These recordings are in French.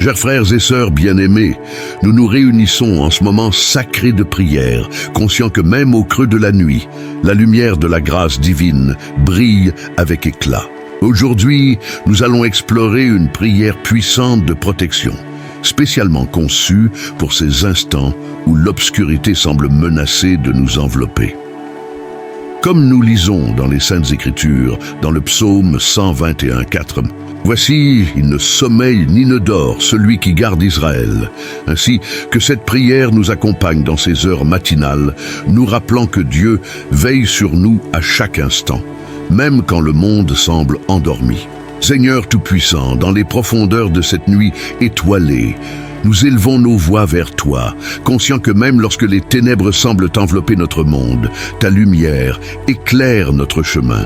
Chers frères et sœurs bien-aimés, nous nous réunissons en ce moment sacré de prière, conscients que même au creux de la nuit, la lumière de la grâce divine brille avec éclat. Aujourd'hui, nous allons explorer une prière puissante de protection, spécialement conçue pour ces instants où l'obscurité semble menacer de nous envelopper. Comme nous lisons dans les Saintes Écritures, dans le psaume 121:4, « Voici, il ne sommeille ni ne dort celui qui garde Israël ». Ainsi que cette prière nous accompagne dans ces heures matinales, nous rappelant que Dieu veille sur nous à chaque instant, même quand le monde semble endormi. Seigneur Tout-Puissant, dans les profondeurs de cette nuit étoilée, nous élevons nos voix vers toi, conscients que même lorsque les ténèbres semblent envelopper notre monde, ta lumière éclaire notre chemin.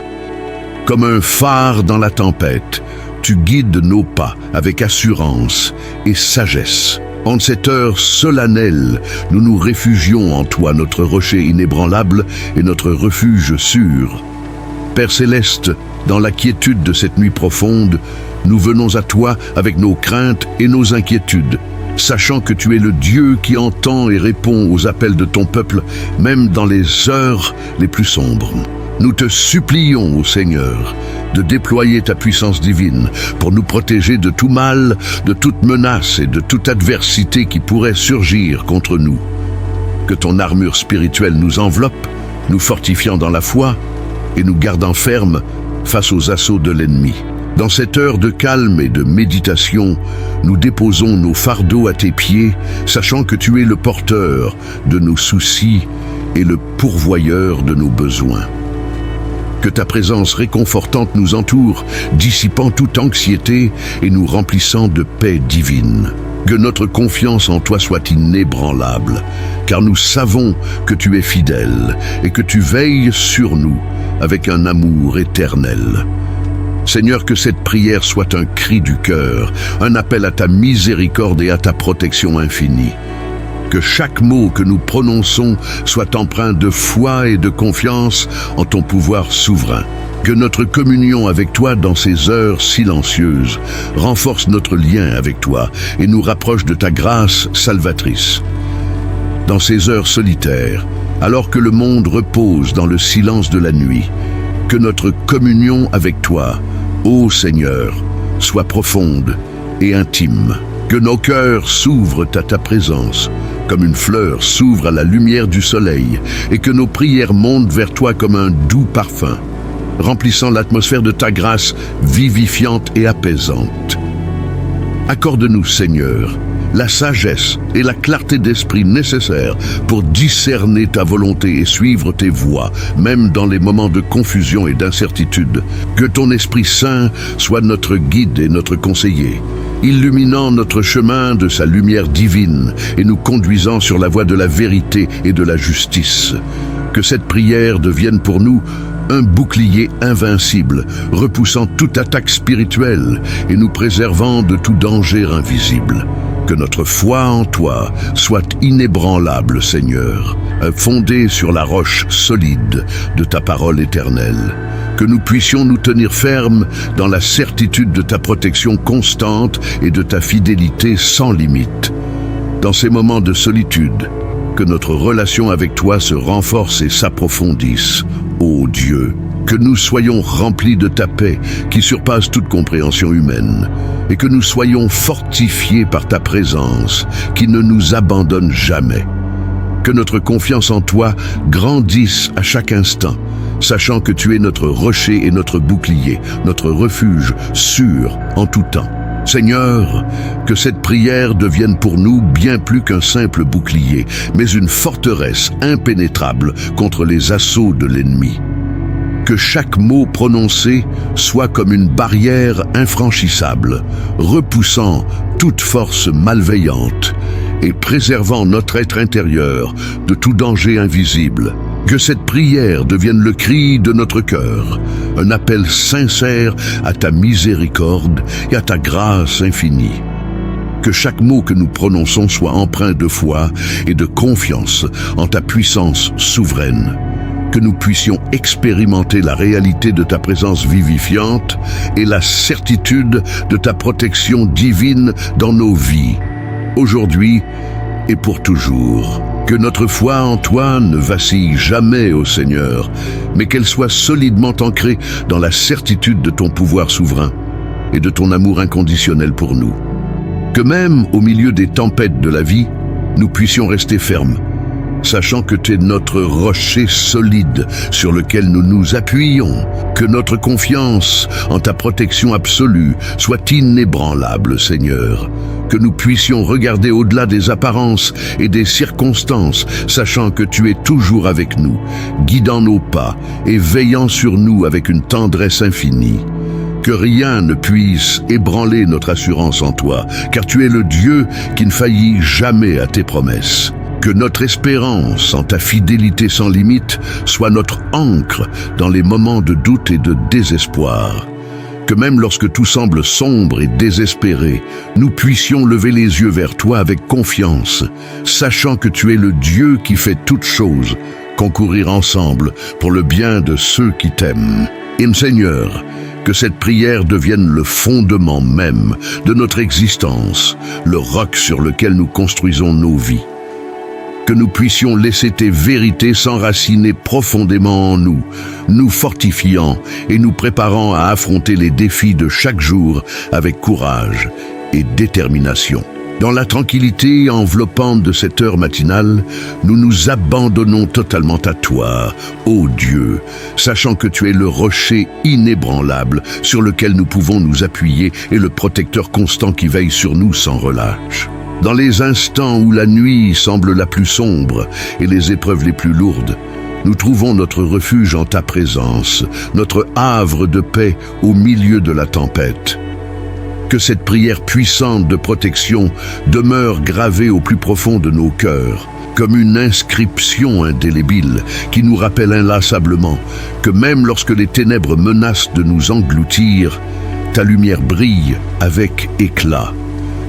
Comme un phare dans la tempête, tu guides nos pas avec assurance et sagesse. En cette heure solennelle, nous nous réfugions en toi, notre rocher inébranlable et notre refuge sûr. Père Céleste, dans la quiétude de cette nuit profonde, nous venons à toi avec nos craintes et nos inquiétudes, sachant que tu es le Dieu qui entend et répond aux appels de ton peuple, même dans les heures les plus sombres. Nous te supplions, ô Seigneur, de déployer ta puissance divine pour nous protéger de tout mal, de toute menace et de toute adversité qui pourrait surgir contre nous. Que ton armure spirituelle nous enveloppe, nous fortifiant dans la foi et nous gardant fermes face aux assauts de l'ennemi. Dans cette heure de calme et de méditation, nous déposons nos fardeaux à tes pieds, sachant que tu es le porteur de nos soucis et le pourvoyeur de nos besoins. Que ta présence réconfortante nous entoure, dissipant toute anxiété et nous remplissant de paix divine. Que notre confiance en toi soit inébranlable, car nous savons que tu es fidèle et que tu veilles sur nous avec un amour éternel. Seigneur, que cette prière soit un cri du cœur, un appel à ta miséricorde et à ta protection infinie. Que chaque mot que nous prononçons soit empreint de foi et de confiance en ton pouvoir souverain. Que notre communion avec toi dans ces heures silencieuses renforce notre lien avec toi et nous rapproche de ta grâce salvatrice. Dans ces heures solitaires, alors que le monde repose dans le silence de la nuit, que notre communion avec toi, ô Seigneur, soit profonde et intime. Que nos cœurs s'ouvrent à ta présence, comme une fleur s'ouvre à la lumière du soleil, et que nos prières montent vers toi comme un doux parfum, remplissant l'atmosphère de ta grâce vivifiante et apaisante. Accorde-nous, Seigneur, la sagesse et la clarté d'esprit nécessaires pour discerner ta volonté et suivre tes voies, même dans les moments de confusion et d'incertitude. Que ton Esprit Saint soit notre guide et notre conseiller, illuminant notre chemin de sa lumière divine et nous conduisant sur la voie de la vérité et de la justice. Que cette prière devienne pour nous un bouclier invincible, repoussant toute attaque spirituelle et nous préservant de tout danger invisible. Que notre foi en toi soit inébranlable, Seigneur, fondée sur la roche solide de ta parole éternelle. Que nous puissions nous tenir fermes dans la certitude de ta protection constante et de ta fidélité sans limite. Dans ces moments de solitude, que notre relation avec toi se renforce et s'approfondisse, ô Dieu. Que nous soyons remplis de ta paix qui surpasse toute compréhension humaine et que nous soyons fortifiés par ta présence qui ne nous abandonne jamais. Que notre confiance en toi grandisse à chaque instant, sachant que tu es notre rocher et notre bouclier, notre refuge sûr en tout temps. Seigneur, que cette prière devienne pour nous bien plus qu'un simple bouclier, mais une forteresse impénétrable contre les assauts de l'ennemi. Que chaque mot prononcé soit comme une barrière infranchissable, repoussant toute force malveillante et préservant notre être intérieur de tout danger invisible. Que cette prière devienne le cri de notre cœur, un appel sincère à ta miséricorde et à ta grâce infinie. Que chaque mot que nous prononçons soit empreint de foi et de confiance en ta puissance souveraine. que nous puissions expérimenter la réalité de ta présence vivifiante et la certitude de ta protection divine dans nos vies, aujourd'hui et pour toujours. Que notre foi en toi ne vacille jamais, ô Seigneur, mais qu'elle soit solidement ancrée dans la certitude de ton pouvoir souverain et de ton amour inconditionnel pour nous. Que même au milieu des tempêtes de la vie, nous puissions rester fermes, sachant que tu es notre rocher solide sur lequel nous nous appuyons. Que notre confiance en ta protection absolue soit inébranlable, Seigneur. Que nous puissions regarder au-delà des apparences et des circonstances, sachant que tu es toujours avec nous, guidant nos pas et veillant sur nous avec une tendresse infinie. Que rien ne puisse ébranler notre assurance en toi, car tu es le Dieu qui ne faillit jamais à tes promesses. Que notre espérance en ta fidélité sans limite soit notre ancre dans les moments de doute et de désespoir. Que même lorsque tout semble sombre et désespéré, nous puissions lever les yeux vers toi avec confiance, sachant que tu es le Dieu qui fait toutes choses concourir ensemble pour le bien de ceux qui t'aiment. Et Seigneur, que cette prière devienne le fondement même de notre existence, le roc sur lequel nous construisons nos vies. Que nous puissions laisser tes vérités s'enraciner profondément en nous, nous fortifiant et nous préparant à affronter les défis de chaque jour avec courage et détermination. Dans la tranquillité enveloppante de cette heure matinale, nous nous abandonnons totalement à toi, ô Dieu, sachant que tu es le rocher inébranlable sur lequel nous pouvons nous appuyer et le protecteur constant qui veille sur nous sans relâche. Dans les instants où la nuit semble la plus sombre et les épreuves les plus lourdes, nous trouvons notre refuge en ta présence, notre havre de paix au milieu de la tempête. Que cette prière puissante de protection demeure gravée au plus profond de nos cœurs, comme une inscription indélébile qui nous rappelle inlassablement que même lorsque les ténèbres menacent de nous engloutir, ta lumière brille avec éclat.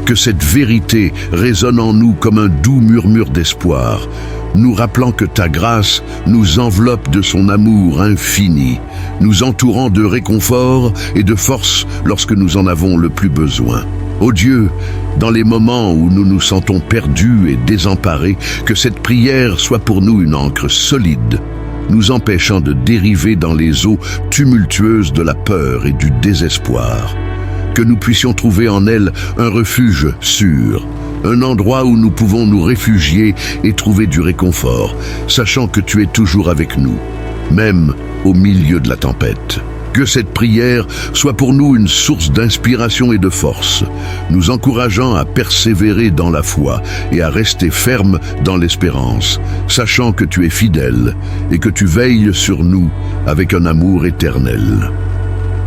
Que cette vérité résonne en nous comme un doux murmure d'espoir, nous rappelant que ta grâce nous enveloppe de son amour infini, nous entourant de réconfort et de force lorsque nous en avons le plus besoin. Ô Dieu, dans les moments où nous nous sentons perdus et désemparés, que cette prière soit pour nous une ancre solide, nous empêchant de dériver dans les eaux tumultueuses de la peur et du désespoir. Que nous puissions trouver en elle un refuge sûr, un endroit où nous pouvons nous réfugier et trouver du réconfort, sachant que tu es toujours avec nous, même au milieu de la tempête. Que cette prière soit pour nous une source d'inspiration et de force, nous encourageant à persévérer dans la foi et à rester fermes dans l'espérance, sachant que tu es fidèle et que tu veilles sur nous avec un amour éternel.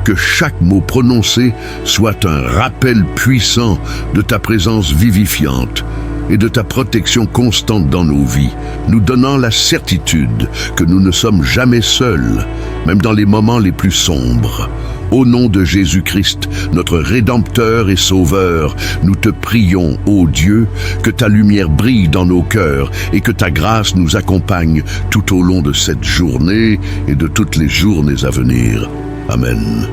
Que chaque mot prononcé soit un rappel puissant de ta présence vivifiante et de ta protection constante dans nos vies, nous donnant la certitude que nous ne sommes jamais seuls, même dans les moments les plus sombres. Au nom de Jésus-Christ, notre Rédempteur et Sauveur, nous te prions, ô Dieu, que ta lumière brille dans nos cœurs et que ta grâce nous accompagne tout au long de cette journée et de toutes les journées à venir. Amen.